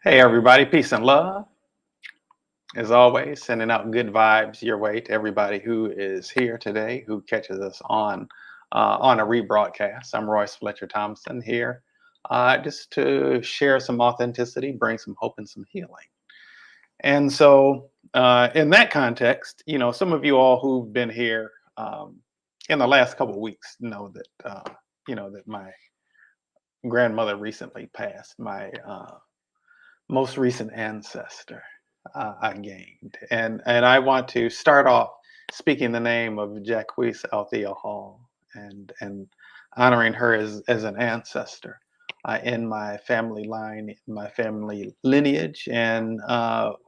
Hey everybody, peace and love. As always, sending out good vibes your way to everybody who is here today, who catches us on a rebroadcast. I'm Royce Fletcher Thomason here, just to share some authenticity, bring some hope and some healing. And so, in that context, some of you all who've been here in the last couple of weeks know that that my grandmother recently passed. My most recent ancestor I gained. And I want to start off speaking the name of Jacquees Althea Hall and honoring her as an ancestor in my family line, in my family lineage, and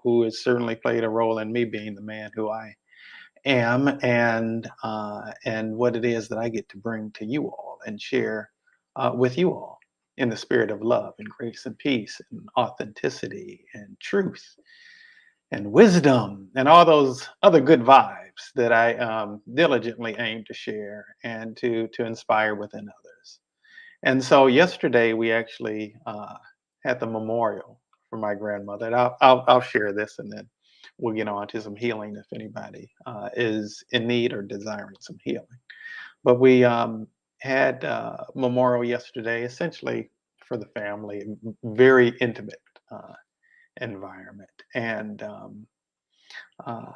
who has certainly played a role in me being the man who I am, and what it is that I get to bring to you all and share with you all in the spirit of love and grace and peace and authenticity and truth and wisdom and all those other good vibes that I diligently aim to share and to inspire within others. And so yesterday we actually had the memorial for my grandmother. And I'll share this, and then we'll get on to some healing if anybody is in need or desiring some healing. But we had memorial yesterday, essentially for the family, very intimate environment, and uh,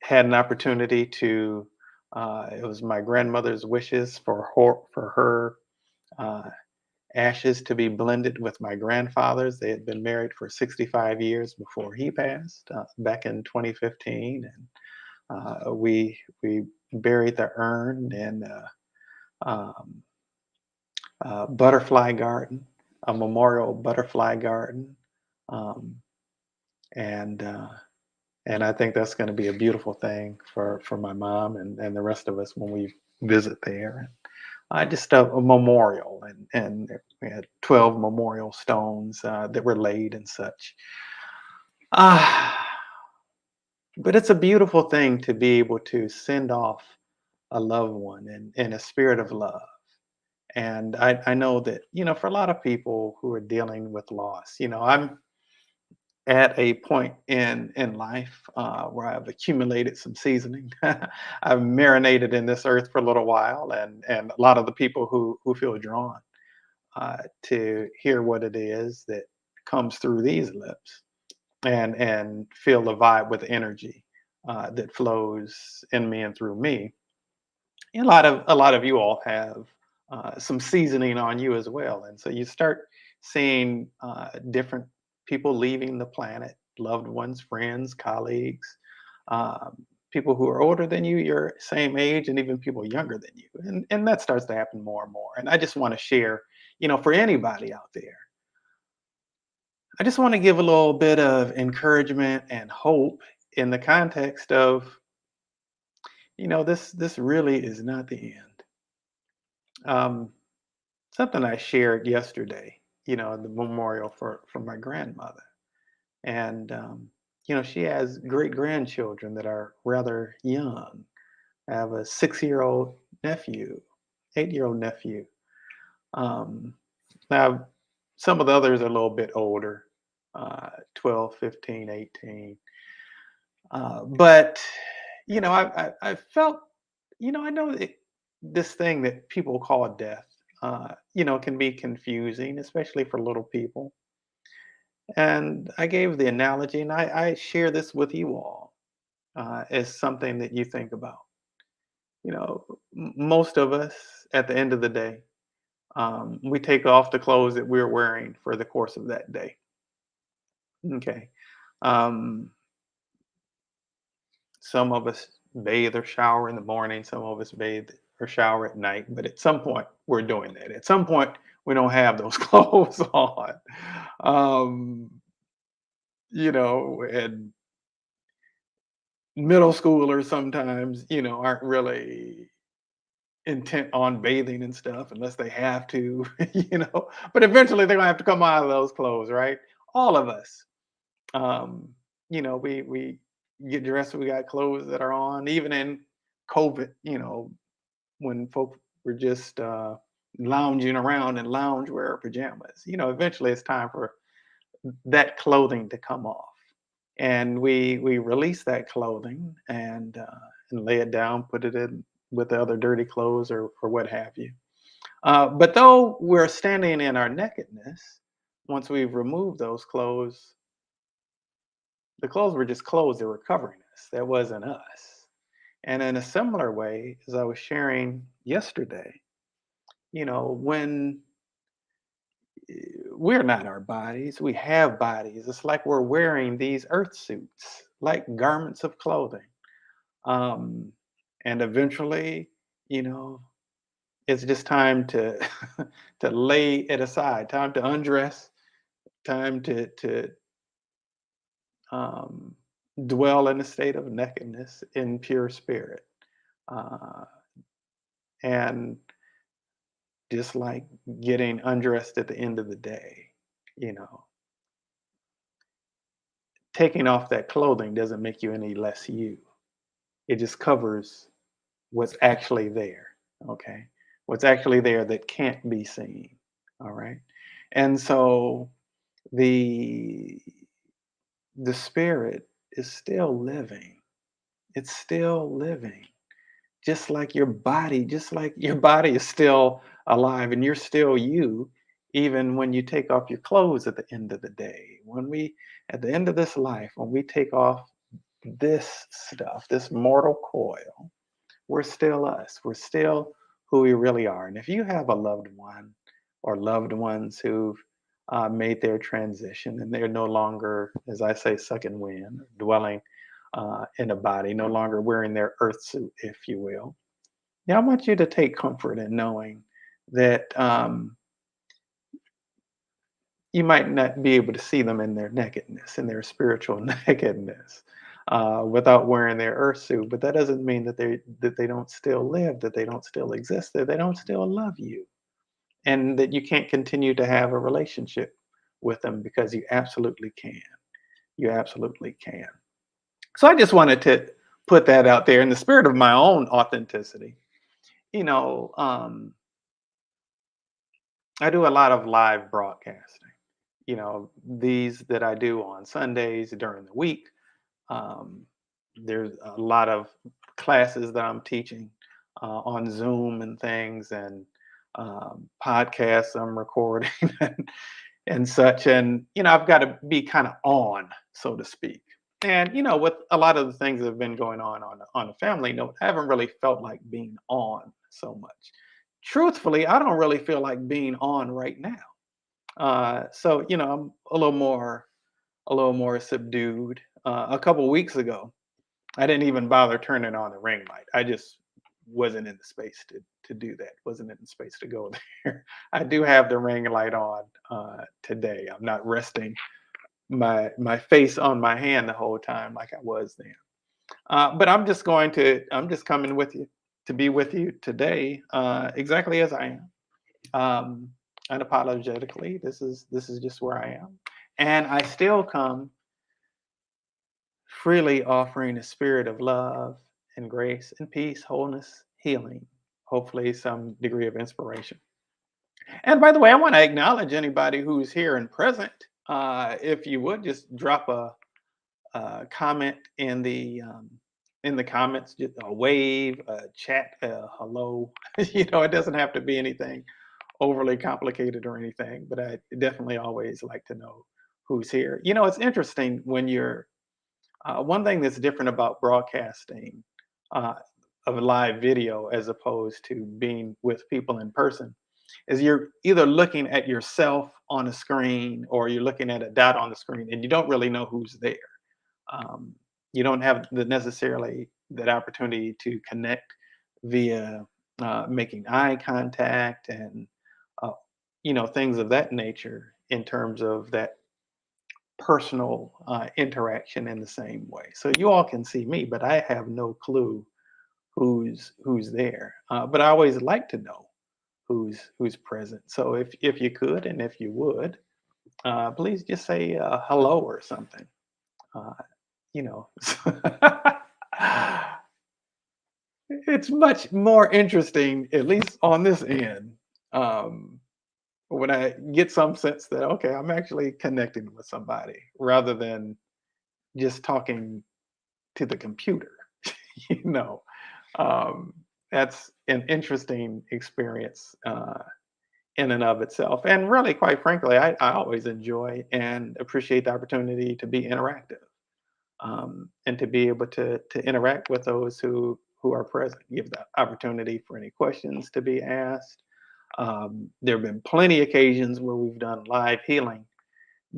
had an opportunity to. It was my grandmother's wishes for her uh, ashes to be blended with my grandfather's. They had been married for 65 years before he passed back in 2015, and we buried the urn in um, butterfly garden, a memorial butterfly garden, um, and and I think that's going to be a beautiful thing for my mom and the rest of us when we visit there. Just a memorial, and we had 12 memorial stones that were laid and such. Ah, but it's a beautiful thing to be able to send off a loved one in a spirit of love. And I know that, for a lot of people who are dealing with loss, I'm at a point in life where I've accumulated some seasoning. I've marinated in this earth for a little while, and a lot of the people who feel drawn to hear what it is that comes through these lips and feel the vibe with energy that flows in me and through me. And a lot of you all have some seasoning on you as well, and so you start seeing different people leaving the planet, loved ones, friends, colleagues, people who are older than you, your same age, and even people younger than you, and that starts to happen more and more. And I just want to share, for anybody out there, I just want to give a little bit of encouragement and hope in the context of, this really is not the end. Um, Something I shared yesterday, the memorial for my grandmother, and she has great grandchildren that are rather young. I have a 6-year-old nephew, 8-year-old nephew. Um, Now, some of the others are a little bit older, 12, 15, 18. But I felt, I know that this thing that people call death, can be confusing, especially for little people. And I gave the analogy, and I share this with you all as something that you think about. Most of us, at the end of the day, we take off the clothes that we're wearing for the course of that day. Okay. Um, Some of us bathe or shower in the morning, some of us bathe or shower at night, but at some point we're doing that. At some point we don't have those clothes on. Um, and middle schoolers sometimes, aren't really intent on bathing and stuff unless they have to, but eventually they're gonna have to come out of those clothes, right? All of us. Um, we get dressed, we got clothes that are on, even in COVID, when folks were just lounging around in loungewear or pajamas. Eventually it's time for that clothing to come off. And we release that clothing and lay it down, put it in with the other dirty clothes or what have you. But though we're standing in our nakedness, once we've removed those clothes, the clothes were just clothes that were covering us. That wasn't us. And in a similar way, as I was sharing yesterday, when we're not our bodies, we have bodies. It's like we're wearing these earth suits, like garments of clothing. Um, and eventually, you know, it's just time to to lay it aside, time to undress, time to um, dwell in a state of nakedness in pure spirit. Uh, and just like getting undressed at the end of the day, you know, taking off that clothing doesn't make you any less you. It just covers what's actually there. Okay. What's actually there that can't be seen. All right. And so the the spirit is still living. It's still living. Just like your body is still alive and you're still you, even when you take off your clothes at the end of the day. At the end of this life, when we take off this stuff, this mortal coil, we're still us. We're still who we really are. And if you have a loved one or loved ones who've made their transition and they're no longer, as I say, sucking wind, dwelling in a body, no longer wearing their earth suit, if you will. Now, I want you to take comfort in knowing that you might not be able to see them in their nakedness, in their spiritual nakedness, without wearing their earth suit. But that doesn't mean that they don't still live, that they don't still exist, that they don't still love you, and that you can't continue to have a relationship with them because you absolutely can. You absolutely can. So I just wanted to put that out there in the spirit of my own authenticity. You know, I do a lot of live broadcasting. These that I do on Sundays during the week. Um, there's a lot of classes that I'm teaching on Zoom and things, and podcasts I'm recording and such. And I've got to be kind of on, so to speak. And with a lot of the things that have been going on a family note, I haven't really felt like being on so much. Truthfully, I don't really feel like being on right now. So I'm a little more subdued. A couple weeks ago, I didn't even bother turning on the ring light. I just wasn't in the space to do that. Wasn't in the space to go there. I do have the ring light on today. I'm not resting my face on my hand the whole time like I was then. But I'm just coming with you to be with you today, exactly as I am. Um, Unapologetically, this is just where I am, and I still come freely offering a spirit of love and grace and peace, wholeness, healing, hopefully some degree of inspiration. And by the way, I want to acknowledge anybody who's here and present. If you would just drop comment in the comments, just a wave, a chat, a hello. It doesn't have to be anything overly complicated or anything, but I definitely always like to know who's here. It's interesting when you're one thing that's different about broadcasting uh, of a live video as opposed to being with people in person is you're either looking at yourself on a screen or you're looking at a dot on the screen and you don't really know who's there. Um, you don't have the necessarily that opportunity to connect via making eye contact and uh, things of that nature in terms of that personal interaction in the same way. So you all can see me, but I have no clue who's there. But I always like to know who's present. So if you could and if you would, please just say hello or something. Uh, you know, it's much more interesting, at least on this end, um, when I get some sense that, okay, I'm actually connecting with somebody rather than just talking to the computer, you know, um, that's an interesting experience in and of itself. And really, quite frankly, I always enjoy and appreciate the opportunity to be interactive and to be able to interact with those who are present, give the opportunity for any questions to be asked. There have been plenty of occasions where we've done live healing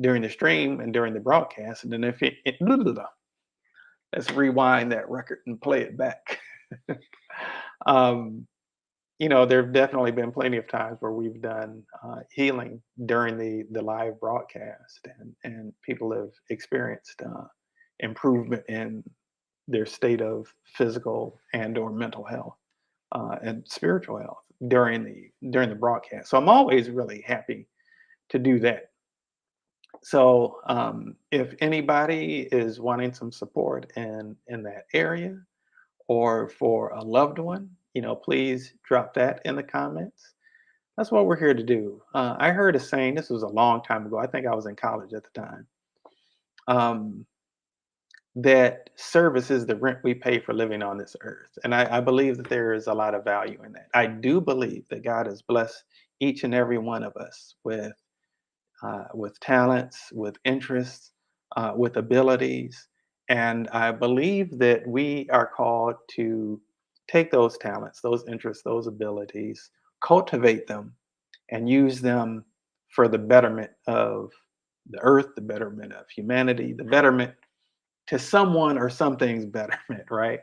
during the stream and during the broadcast. And then let's rewind that record and play it back. um, there have definitely been plenty of times where we've done healing during the live broadcast, and people have experienced improvement in their state of physical and or mental health and spiritual health during the broadcast. So I'm always really happy to do that. So if anybody is wanting some support in that area or for a loved one, please drop that in the comments. That's what we're here to do. I heard a saying, this was a long time ago. I think I was in college at the time. Um, that service is the rent we pay for living on this earth. And I believe that there is a lot of value in that. I do believe that God has blessed each and every one of us with talents, with interests, with abilities. And I believe that we are called to take those talents, those interests, those abilities, cultivate them, and use them for the betterment of the earth, the betterment of humanity, the betterment to someone or something's betterment, right?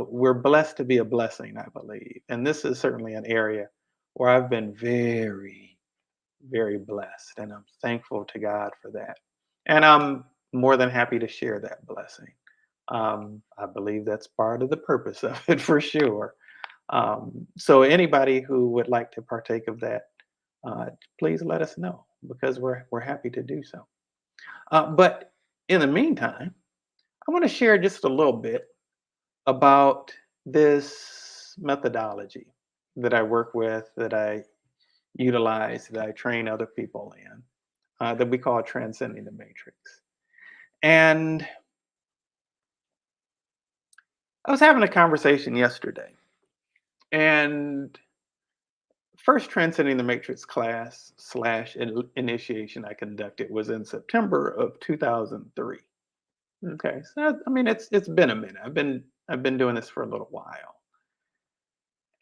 We're blessed to be a blessing, I believe. And this is certainly an area where I've been very, very blessed. And I'm thankful to God for that. And I'm more than happy to share that blessing. I believe that's part of the purpose of it for sure. So, anybody who would like to partake of that, please let us know because we're happy to do so. But in the meantime, I want to share just a little bit about this methodology that I work with, that I utilize, that I train other people in, that we call transcending the matrix. And I was having a conversation yesterday, and first transcending the matrix class slash initiation I conducted was in September of 2003. Okay, so I mean it's been a minute. I've been doing this for a little while,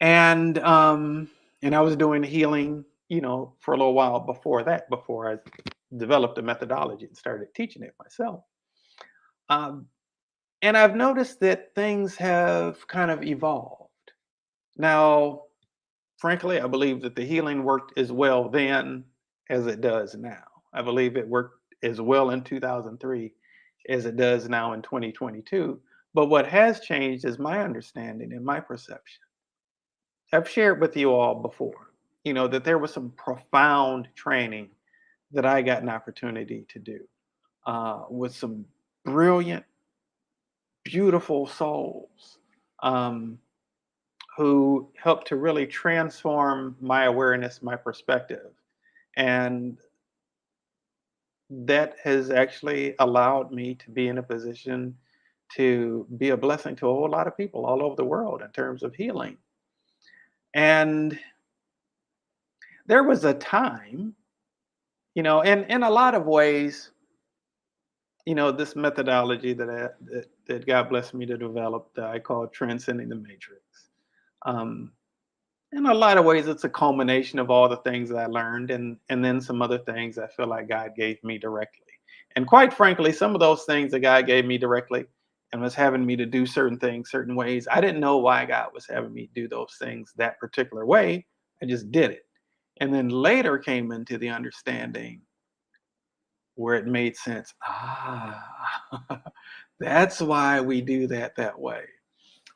and and I was doing healing, for a little while before that, before I developed a methodology and started teaching it myself. Um, and I've noticed that things have kind of evolved. Now, frankly, I believe that the healing worked as well then as it does now. I believe it worked as well in 2003 as it does now in 2022. But what has changed is my understanding and my perception. I've shared with you all before, that there was some profound training that I got an opportunity to do with some brilliant, beautiful souls um, who helped to really transform my awareness, my perspective. And that has actually allowed me to be in a position to be a blessing to a whole lot of people all over the world in terms of healing. And there was a time, and in a lot of ways, this methodology that God blessed me to develop, that I call transcending the matrix. Um, in a lot of ways, it's a culmination of all the things I learned, and then some other things I feel like God gave me directly. And quite frankly, some of those things that God gave me directly and was having me to do certain things certain ways, I didn't know why God was having me do those things that particular way. I just did it. And then later came into the understanding where it made sense. That's why we do that way.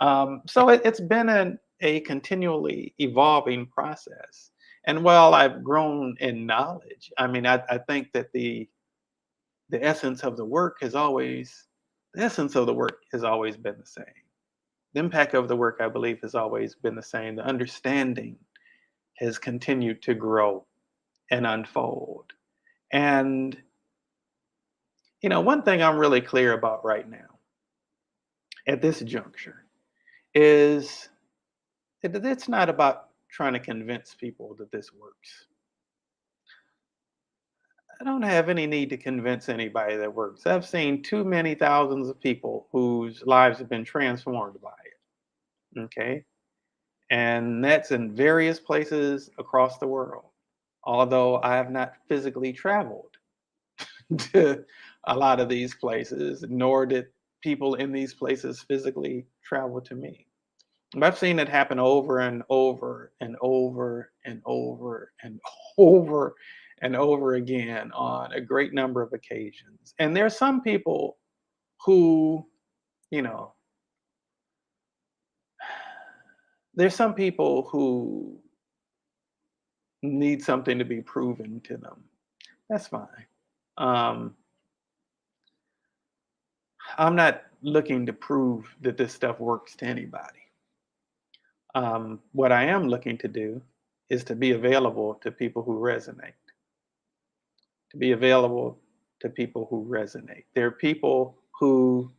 So it's been a continually evolving process. And while I've grown in knowledge, I mean, I think that the essence of the work the essence of the work has always been the same. The impact of the work, I believe, has always been the same. The understanding has continued to grow. and unfold. And, one thing I'm really clear about right now at this juncture is that it's not about trying to convince people that this works. I don't have any need to convince anybody that works. I've seen too many thousands of people whose lives have been transformed by it. Okay. And that's in various places across the world. Although I have not physically traveled to a lot of these places, nor did people in these places physically travel to me. But I've seen it happen over and over and over and over and over and over again on a great number of occasions. And there's some people who, you know, there's some people who need something to be proven to them. That's fine. Um, I'm not looking to prove that this stuff works to anybody. What I am looking to do is to be available to people who resonate, to be available to people who resonate. There are people who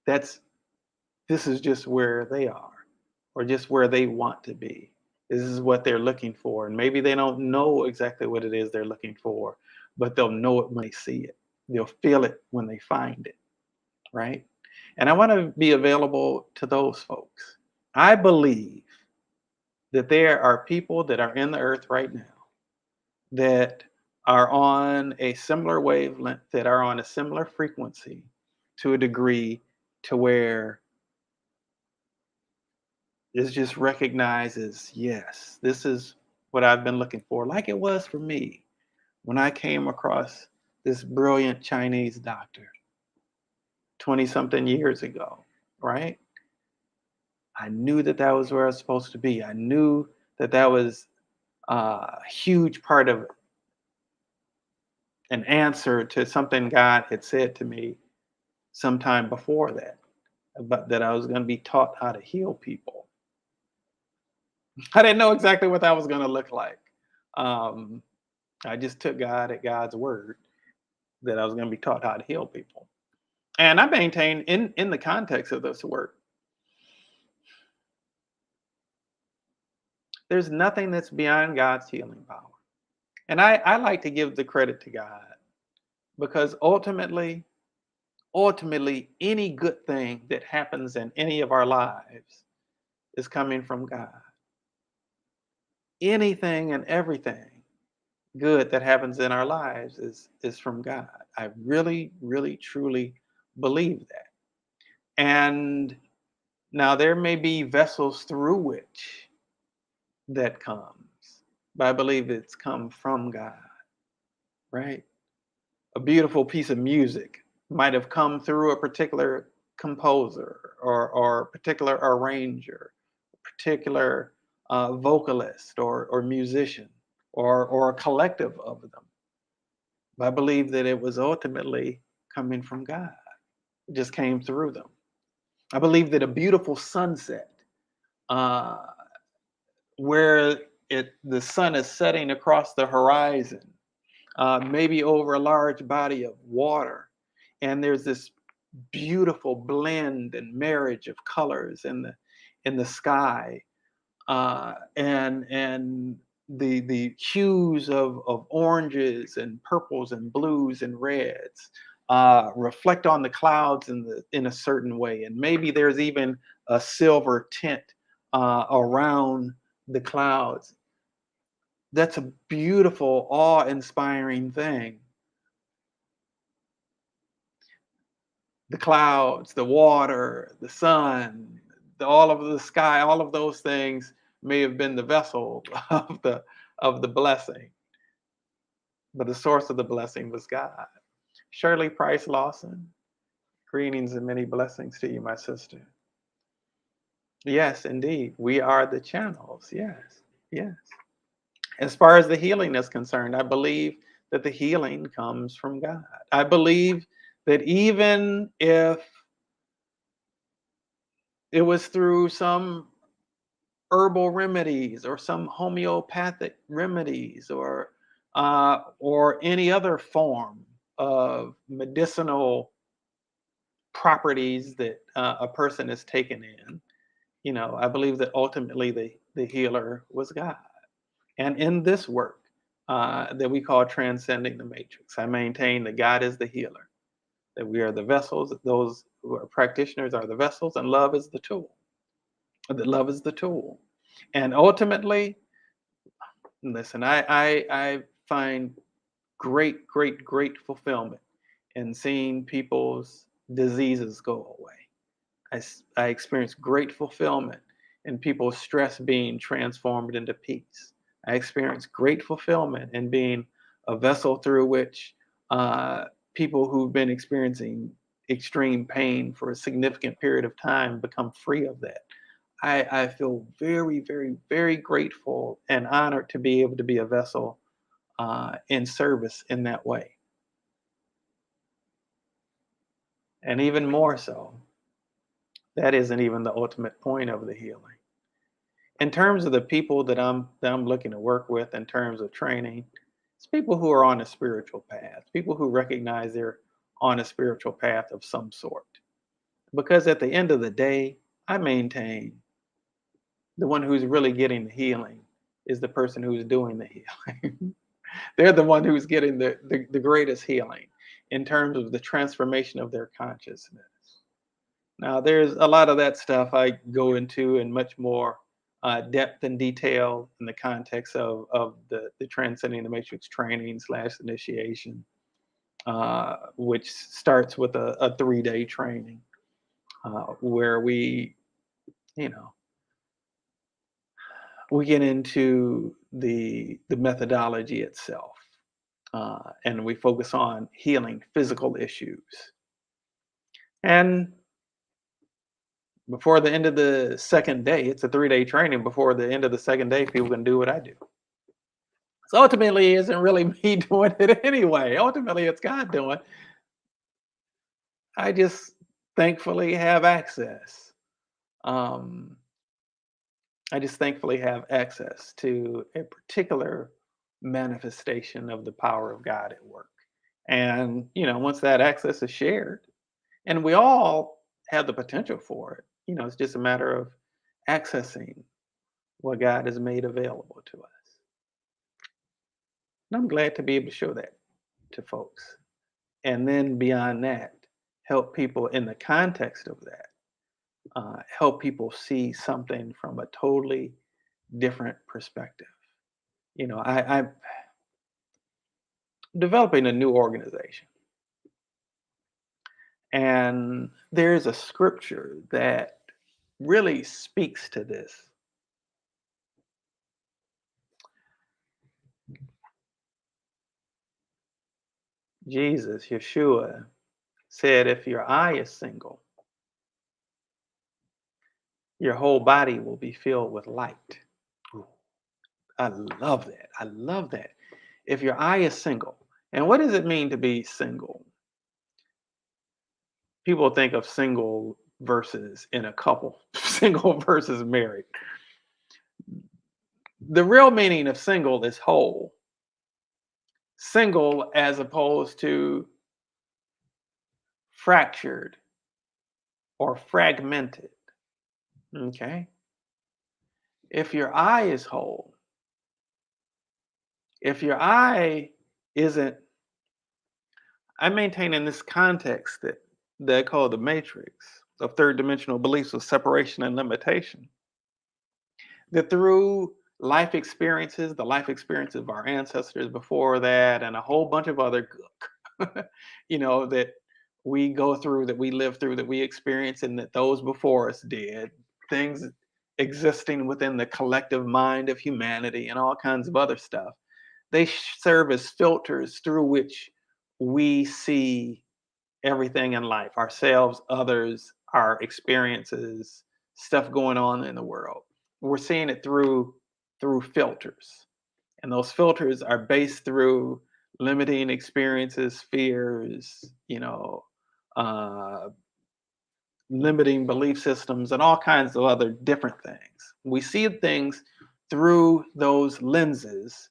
that's this is just where they are or just where they want to be. This is what they're looking for. And maybe they don't know exactly what it is they're looking for, but they'll know it when they see it. They'll feel it when they find it, right? And I want to be available to those folks. I believe that there are people that are in the earth right now that are on a similar wavelength, that are on a similar frequency to a degree to where it's just recognized as, yes, this is what I've been looking for, like it was for me when I came across this brilliant Chinese doctor 20 something years ago, right? I knew that that was where I was supposed to be. I knew that that was a huge part of an answer to something God had said to me sometime before that, but that I was going to be taught how to heal people. I didn't know exactly what that was going to look like. Um, I just took God at God's word that I was going to be taught how to heal people. And I maintain in the context of this work, there's nothing that's beyond God's healing power. And I like to give the credit to God because ultimately, any good thing that happens in any of our lives is coming from God. Anything and everything good that happens in our lives is from God. I really, really, truly believe that. And now there may be vessels through which that comes, but I believe it's come from God, right? A beautiful piece of music might have come through a particular composer or a particular arranger, a particular vocalist or musician or a collective of them. But I believe that it was ultimately coming from God. It just came through them. I believe that a beautiful sunset, uh, where the sun is setting across the horizon, maybe over a large body of water, and there's this beautiful blend and marriage of colors in the sky, and the hues of oranges and purples and blues and reds reflect on the clouds in a certain way, and maybe there's even a silver tint around the clouds. That's a beautiful, awe-inspiring thing. The clouds, the water, the sun, all of the sky, all of those things may have been the vessel of the blessing, but the source of the blessing was God. Shirley Price Lawson, greetings and many blessings to you, my sister. Yes, indeed, we are the channels. Yes, yes. As far as the healing is concerned, I believe that the healing comes from God. I believe that even if it was through some herbal remedies or some homeopathic remedies or or any other form of medicinal properties that a person is taken in. I believe that ultimately the healer was God. And in this work that we call transcending the matrix, I maintain that God is the healer, that we are the vessels, those who are practitioners are the vessels, and love is the tool. That love is the tool. And ultimately, listen, I find great fulfillment in seeing people's diseases go away. I experience great fulfillment in people's stress being transformed into peace. I experience great fulfillment in being a vessel through which uh, people who've been experiencing extreme pain for a significant period of time become free of that. I feel very grateful and honored to be able to be a vessel in service in that way. And even more so, that isn't even the ultimate point of the healing. In terms of the people that I'm looking to work with in terms of training, it's people who are on a spiritual path, people who recognize they're on a spiritual path of some sort. Because at the end of the day, I maintain the one who's really getting the healing is the person who's doing the healing. They're the one who's getting the greatest healing in terms of the transformation of their consciousness. Now, there's a lot of that stuff I go into in much more depth and detail in the context of the Transcending the Matrix training slash initiation, which starts with a 3-day training where you know, we get into the methodology itself, and we focus on healing physical issues. And before the end of the second day, it's a 3-day training. Before the end of the second day, people can do what I do. So ultimately, it isn't really me doing it anyway. Ultimately, it's God doing. I just thankfully have access. Um, I just thankfully have access to a particular manifestation of the power of God at work. And, once that access is shared, and we all have the potential for it, it's just a matter of accessing what God has made available to us. And I'm glad to be able to show that to folks. And then beyond that, help people in the context of that, help people see something from a totally different perspective. I'm developing a new organization, and there's a scripture that really speaks to this. Jesus, Yeshua, said, if your eye is single, your whole body will be filled with light. Ooh, I love that. I love that. If your eye is single, and what does it mean to be single? People think of single versus in a couple, single versus married. The real meaning of single is whole. Single as opposed to fractured or fragmented. Okay. If your eye is whole, if your eye isn't, I maintain in this context that they call the matrix of third dimensional beliefs of separation and limitation, that through life experiences, the life experiences of our ancestors before that, and a whole bunch of other, that we go through, that we live through, that we experience, and that those before us did, things existing within the collective mind of humanity, and all kinds of other stuff. They serve as filters through which we see everything in life, ourselves, others, our experiences, stuff going on in the world. We're seeing it through filters. And those filters are based through limiting experiences, fears, uh, limiting belief systems, and all kinds of other different things. We see things through those lenses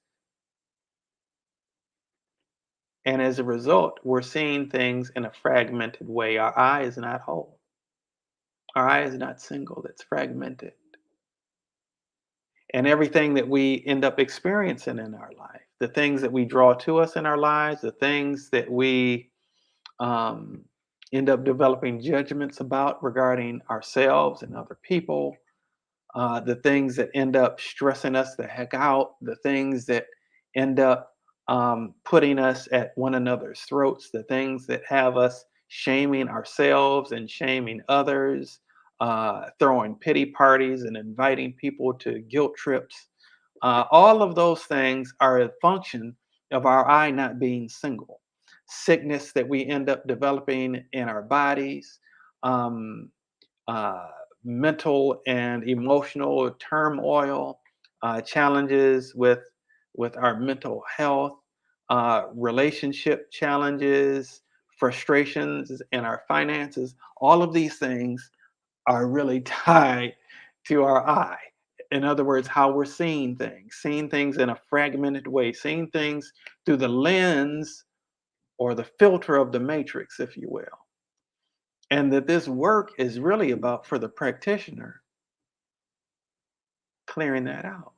And as a result, we're seeing things in a fragmented way. Our eye is not whole. Our eye is not single, it's fragmented. And everything that we end up experiencing in our life, the things that we draw to us in our lives, the things that we um, end up developing judgments about regarding ourselves and other people, the things that end up stressing us the heck out, the things that end up putting us at one another's throats, the things that have us shaming ourselves and shaming others, throwing pity parties and inviting people to guilt trips. All of those things are a function of our eye not being single. Sickness that we end up developing in our bodies, um, uh, mental and emotional turmoil, challenges with our mental health, relationship challenges, frustrations in our finances. All of these things are really tied to our eye. In other words, how we're seeing things in a fragmented way, seeing things through the lens or the filter of the matrix, if you will. And that this work is really about, for the practitioner, clearing that out,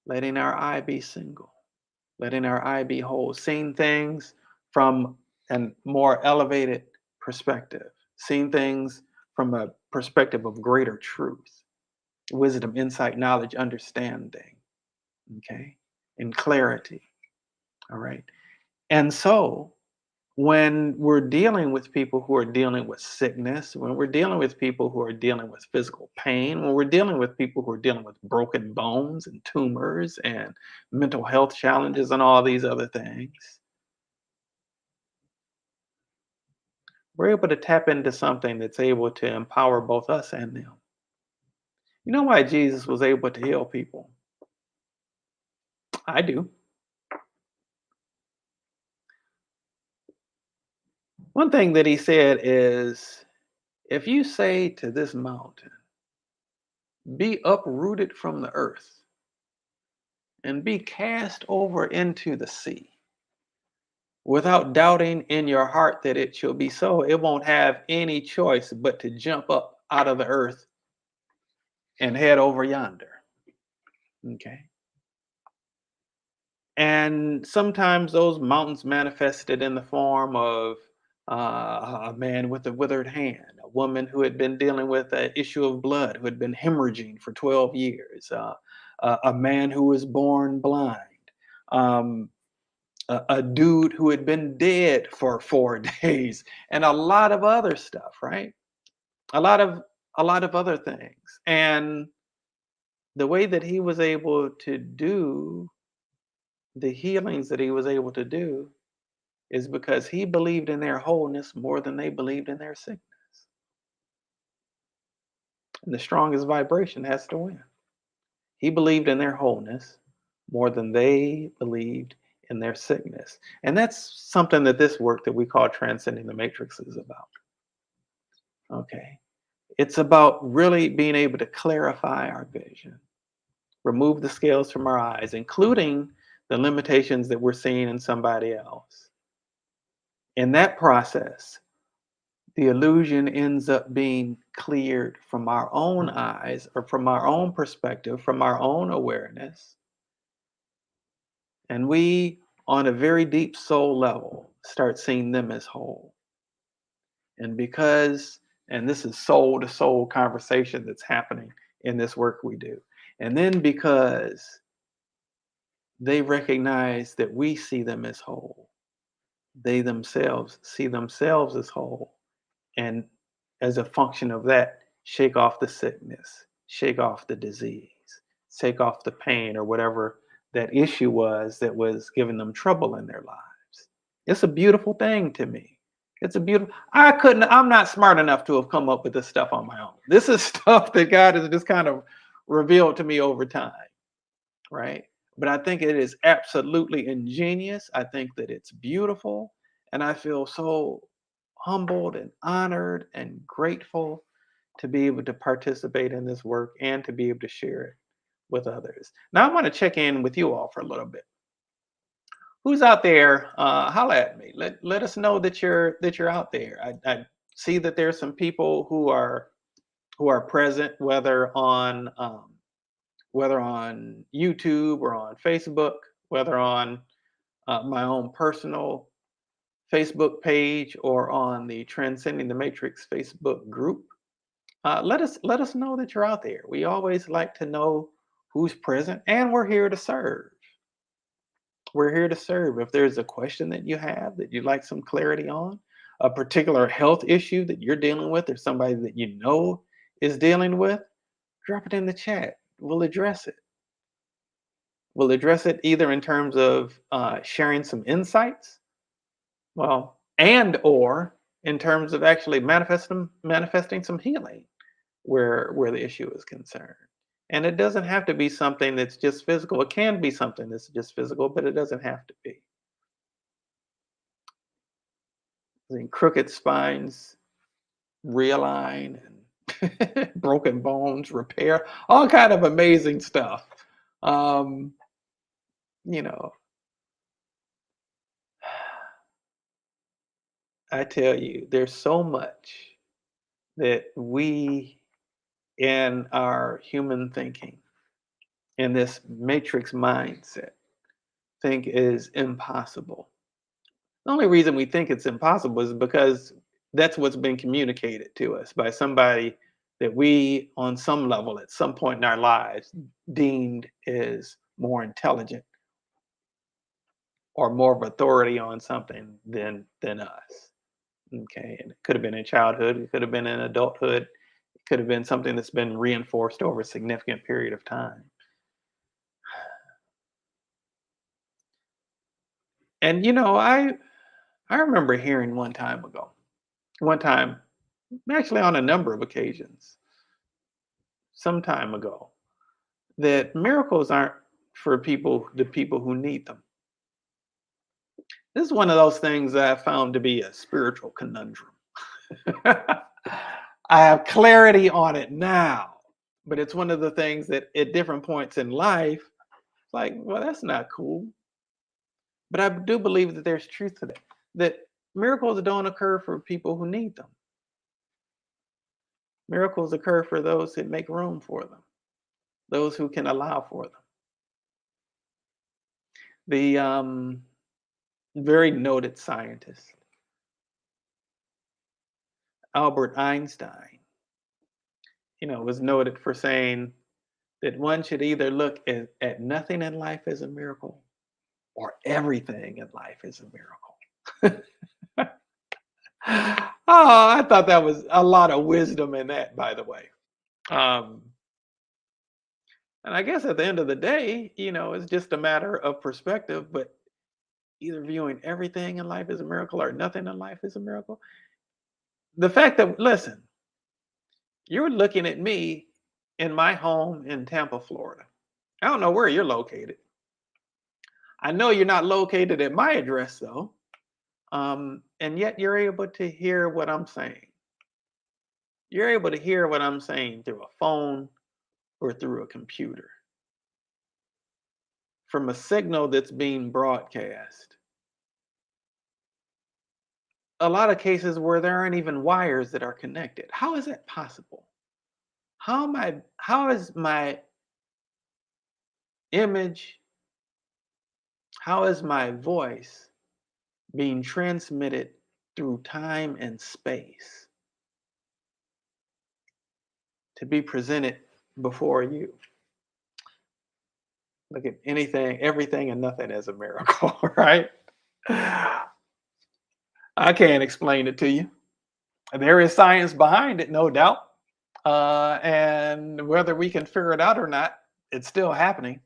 letting our eye be single, letting our eye be whole, seeing things from a more elevated perspective, seeing things from a perspective of greater truth, wisdom, insight, knowledge, understanding, okay, and clarity. All right. And so when we're dealing with people who are dealing with sickness, when we're dealing with people who are dealing with physical pain, when we're dealing with people who are dealing with broken bones and tumors and mental health challenges and all these other things, we're able to tap into something that's able to empower both us and them. You know why Jesus was able to heal people? I do. One thing that he said is, if you say to this mountain, be uprooted from the earth and be cast over into the sea, without doubting in your heart that it shall be so, it won't have any choice but to jump up out of the earth and head over yonder. Okay. And sometimes those mountains manifested in the form of a man with a withered hand, a woman who had been dealing with an issue of blood, who had been hemorrhaging for 12 years, a man who was born blind, um, a dude who had been dead for 4 days, and a lot of other stuff, right? A lot of a lot of other things. And the way that he was able to do the healings that he was able to do is because he believed in their wholeness more than they believed in their sickness. And the strongest vibration has to win. He believed in their wholeness more than they believed in their sickness. And that's something that this work that we call Transcending the Matrix is about. Okay. It's about really being able to clarify our vision, remove the scales from our eyes, including the limitations that we're seeing in somebody else. In that process, the illusion ends up being cleared from our own eyes or from our own perspective, from our own awareness. And we, on a very deep soul level, start seeing them as whole. And because, and this is soul to soul conversation that's happening in this work we do. And then because they recognize that we see them as whole, they themselves see themselves as whole. And as a function of that, shake off the sickness, shake off the disease, shake off the pain or whatever that issue was that was giving them trouble in their lives. It's a beautiful thing to me. It's a beautiful, I'm not smart enough to have come up with this stuff on my own. This is stuff that God has just kind of revealed to me over time, right? But I think it is absolutely ingenious. I think that it's beautiful. And I feel so humbled and honored and grateful to be able to participate in this work and to be able to share it with others. Now, I want to check in with you all for a little bit. who's out there, holla at me. Let us know that you're out there. I see that there's some people who are present, whether on YouTube or on Facebook, whether on my own personal Facebook page or on the Transcending the Matrix Facebook group. Let us know that you're out there. We always like to know who's present, and we're here to serve. We're here to serve. If there's a question that you have that you'd like some clarity on, a particular health issue that you're dealing with, or somebody that you know is dealing with, drop it in the chat. We'll address it. We'll address it either in terms of sharing some insights, well, and or in terms of actually manifesting some healing where the issue is concerned. And it doesn't have to be something that's just physical. It can be something that's just physical, but it doesn't have to be. I think crooked spines realign and broken bones repair, all kind of amazing stuff. Um, you know, I tell you, there's so much that we in our human thinking, in this matrix mindset, think is impossible. The only reason we think it's impossible is because that's what's been communicated to us by somebody that we, on some level, at some point in our lives, deemed is more intelligent or more of authority on something than us. Okay, and it could have been in childhood, it could have been in adulthood, it could have been something that's been reinforced over a significant period of time. And I remember hearing one time, actually on a number of occasions, some time ago, that miracles aren't for the people who need them. This is one of those things that I found to be a spiritual conundrum. I have clarity on it now, but it's one of the things that at different points in life, like, well, that's not cool. But I do believe that there's truth to that. That miracles don't occur for people who need them. Miracles occur for those that make room for them, those who can allow for them. The very noted scientist, Albert Einstein, was noted for saying that one should either look at nothing in life as a miracle or everything in life as a miracle. Oh, I thought that was a lot of wisdom in that, by the way. Um, and I guess at the end of the day, it's just a matter of perspective, but either viewing everything in life as a miracle or nothing in life as a miracle. The fact that, listen, you're looking at me in my home in Tampa, Florida. I don't know where you're located. I know you're not located at my address, though. And yet you're able to hear what I'm saying. You're able to hear what I'm saying through a phone or through a computer from a signal that's being broadcast. A lot of cases where there aren't even wires that are connected. How is that possible? How is my image, how is my voice being transmitted through time and space to be presented before you? Look at everything and nothing as a miracle, right? I can't explain it to you. There is science behind it, no doubt. And whether we can figure it out or not, it's still happening.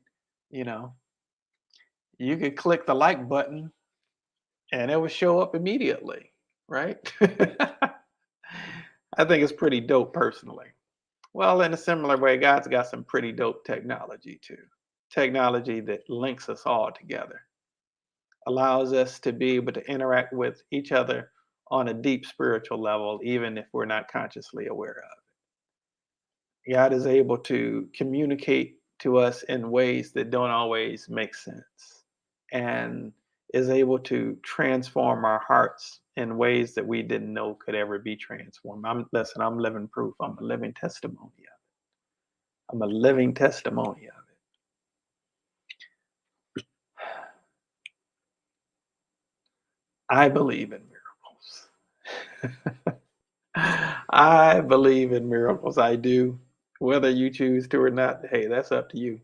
You know, you could click the like button and it will show up immediately, right? I think it's pretty dope personally. Well, in a similar way, God's got some pretty dope technology too. Technology that links us all together, allows us to be able to interact with each other on a deep spiritual level, even if we're not consciously aware of it. God is able to communicate to us in ways that don't always make sense. And is able to transform our hearts in ways that we didn't know could ever be transformed. I'm living proof. I'm a living testimony of it. I'm a living testimony of it. I believe in miracles. I believe in miracles. I do. Whether you choose to or not, hey, that's up to you.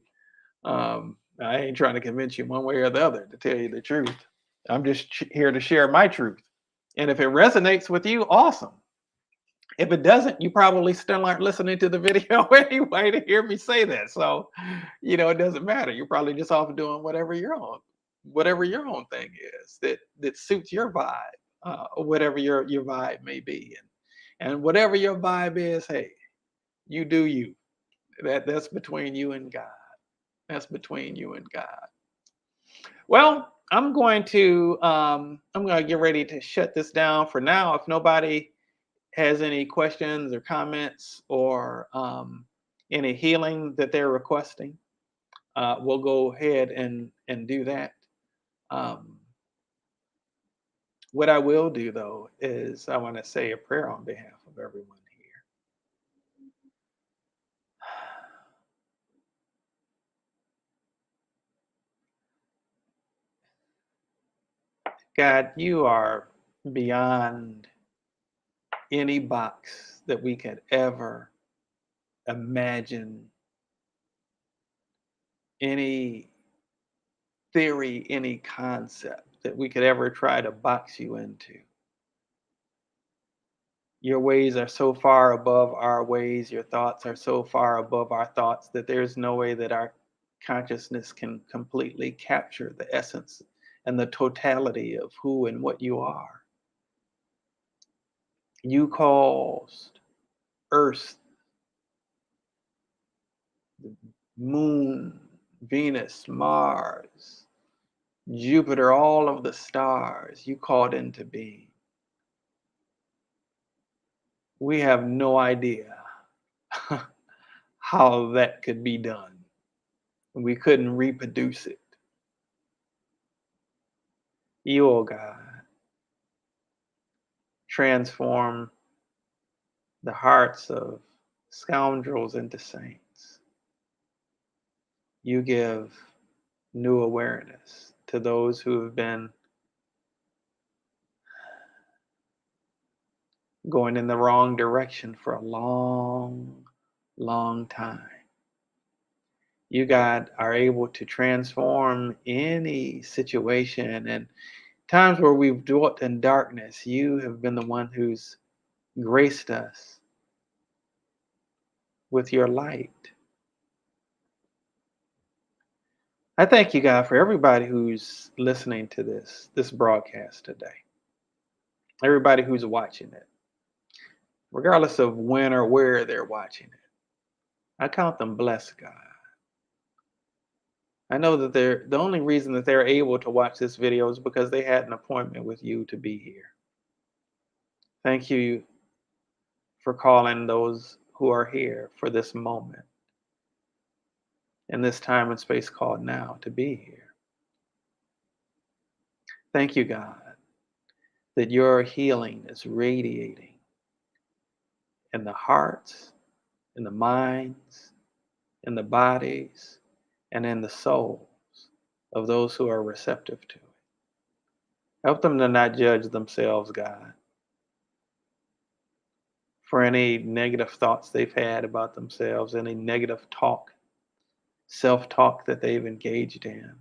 I ain't trying to convince you one way or the other, to tell you the truth. I'm just here to share my truth. And if it resonates with you, awesome. If it doesn't, you probably still aren't listening to the video anyway to hear me say that. So, it doesn't matter. You're probably just off doing whatever your own thing is that suits your vibe, whatever your vibe may be, and whatever your vibe is, hey, you do you. That's between you and God. That's between you and God. Well, I'm going to get ready to shut this down for now. If nobody has any questions or comments or any healing that they're requesting, we'll go ahead and do that. Um, what I will do though is I want to say a prayer on behalf of everyone here. God, you are beyond any box that we could ever imagine, any theory, any concept that we could ever try to box you into. Your ways are so far above our ways, your thoughts are so far above our thoughts that there's no way that our consciousness can completely capture the essence and the totality of who and what you are. You caused Earth, the moon, Venus, Mars, Jupiter, all of the stars you called into being. We have no idea how that could be done. We couldn't reproduce it. You, oh God, transform the hearts of scoundrels into saints. You give new awareness to those who have been going in the wrong direction for a long, long time. You, God, are able to transform any situation, and times where we've dwelt in darkness, you have been the one who's graced us with your light. I thank you, God, for everybody who's listening to this broadcast today. Everybody who's watching it, regardless of when or where they're watching it. I count them blessed, God. I know that the only reason that they're able to watch this video is because they had an appointment with you to be here. Thank you for calling those who are here for this moment in this time and space called now to be here. Thank you, God, that your healing is radiating in the hearts, in the minds, in the bodies, and in the souls of those who are receptive to it. Help them to not judge themselves, God, for any negative thoughts they've had about themselves, any negative talk, self-talk that they've engaged in.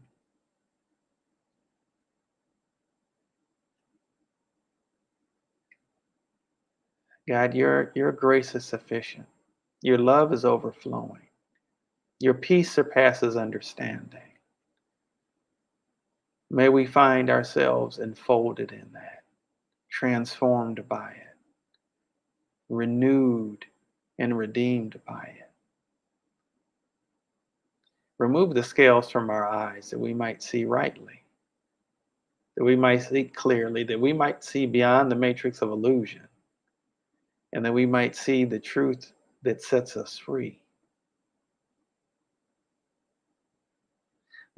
God, your grace is sufficient. Your love is overflowing. Your peace surpasses understanding. May we find ourselves enfolded in that, transformed by it, renewed and redeemed by it. Remove the scales from our eyes that we might see rightly, that we might see clearly, that we might see beyond the matrix of illusion, and that we might see the truth that sets us free.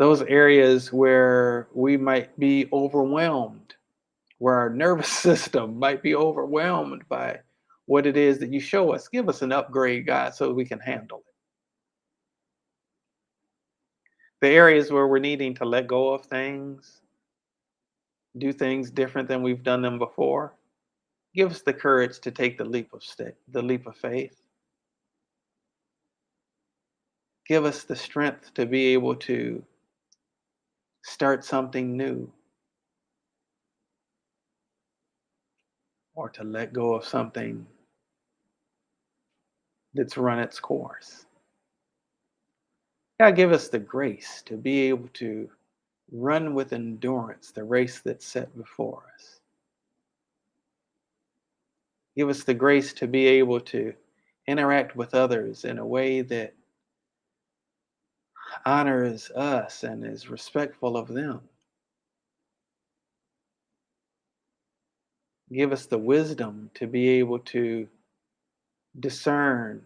Those areas where we might be overwhelmed, where our nervous system might be overwhelmed by what it is that you show us. Give us an upgrade, God, so we can handle it. The areas where we're needing to let go of things, do things different than we've done them before. Give us the courage to take the leap of faith. Give us the strength to be able to start something new or to let go of something that's run its course. God, give us the grace to be able to run with endurance the race that's set before us. Give us the grace to be able to interact with others in a way that honors us and is respectful of them. Give us the wisdom to be able to discern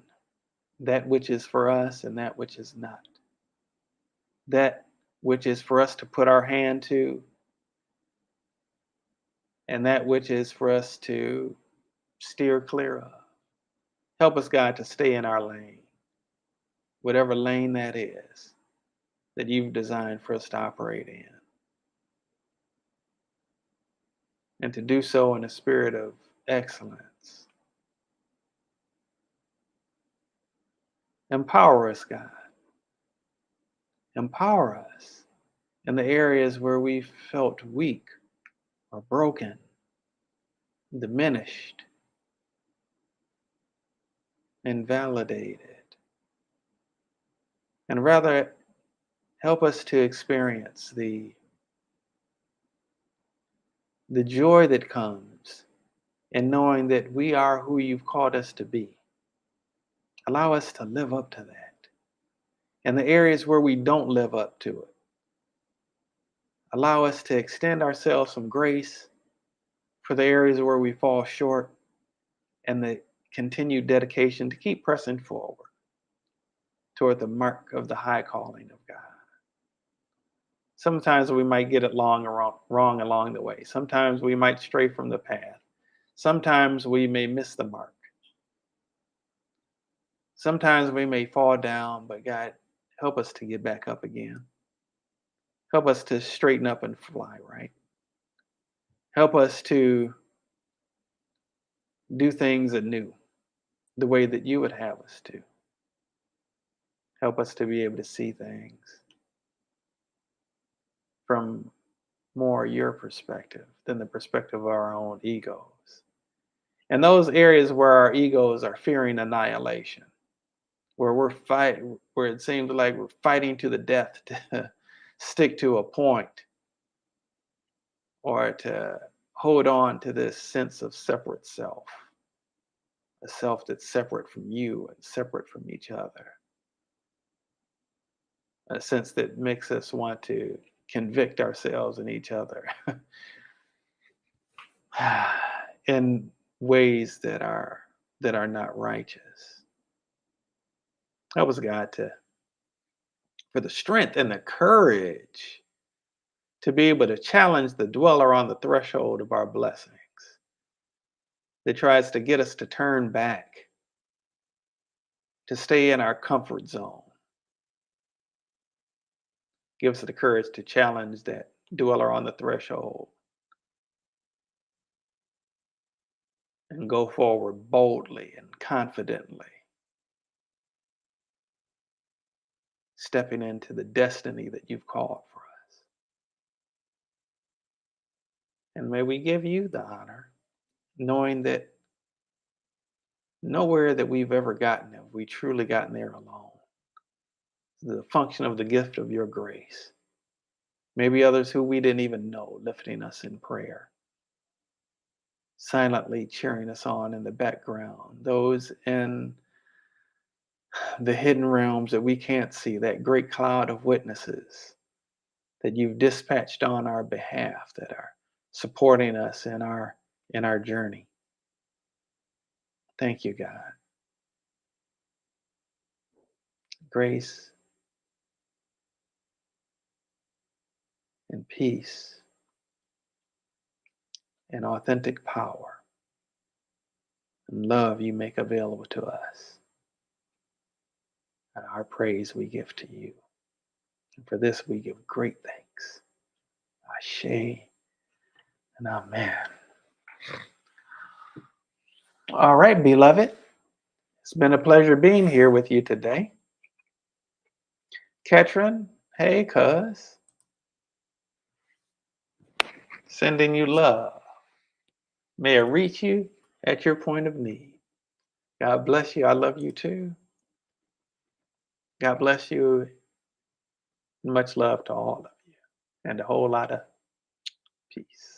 that which is for us and that which is not. That which is for us to put our hand to and that which is for us to steer clear of. Help us, God, to stay in our lane, whatever lane that is that you've designed for us to operate in, and to do so in a spirit of excellence. Empower us, God. Empower us in the areas where we felt weak or broken, diminished, invalidated. And rather, help us to experience the joy that comes in knowing that we are who you've called us to be. Allow us to live up to that. And the areas where we don't live up to it, allow us to extend ourselves some grace for the areas where we fall short and the continued dedication to keep pressing forward toward the mark of the high calling of God. Sometimes we might get it wrong along the way. Sometimes we might stray from the path. Sometimes we may miss the mark. Sometimes we may fall down, but God, help us to get back up again. Help us to straighten up and fly right. Help us to do things anew, the way that you would have us to. Help us to be able to see things from more your perspective than the perspective of our own egos. And those areas where our egos are fearing annihilation, where it seems like we're fighting to the death to stick to a point or to hold on to this sense of separate self, a self that's separate from you and separate from each other, a sense that makes us want to convict ourselves and each other in ways that are not righteous. Help us, God, for the strength and the courage to be able to challenge the dweller on the threshold of our blessings that tries to get us to turn back, to stay in our comfort zone. Give us the courage to challenge that dweller on the threshold and go forward boldly and confidently, stepping into the destiny that you've called for us. And may we give you the honor, knowing that nowhere that we've ever gotten have we truly gotten there alone. The function of the gift of your grace. Maybe others who we didn't even know lifting us in prayer, silently cheering us on in the background. Those in the hidden realms that we can't see, that great cloud of witnesses that you've dispatched on our behalf that are supporting us in our journey. Thank you, God. Grace, and peace and authentic power and love you make available to us. And our praise we give to you. And for this we give great thanks. Ashe and amen. All right, beloved. It's been a pleasure being here with you today. Ketrin, hey, cuz. Sending you love. May it reach you at your point of need. God bless you. I love you too. God bless you. Much love to all of you and a whole lot of peace.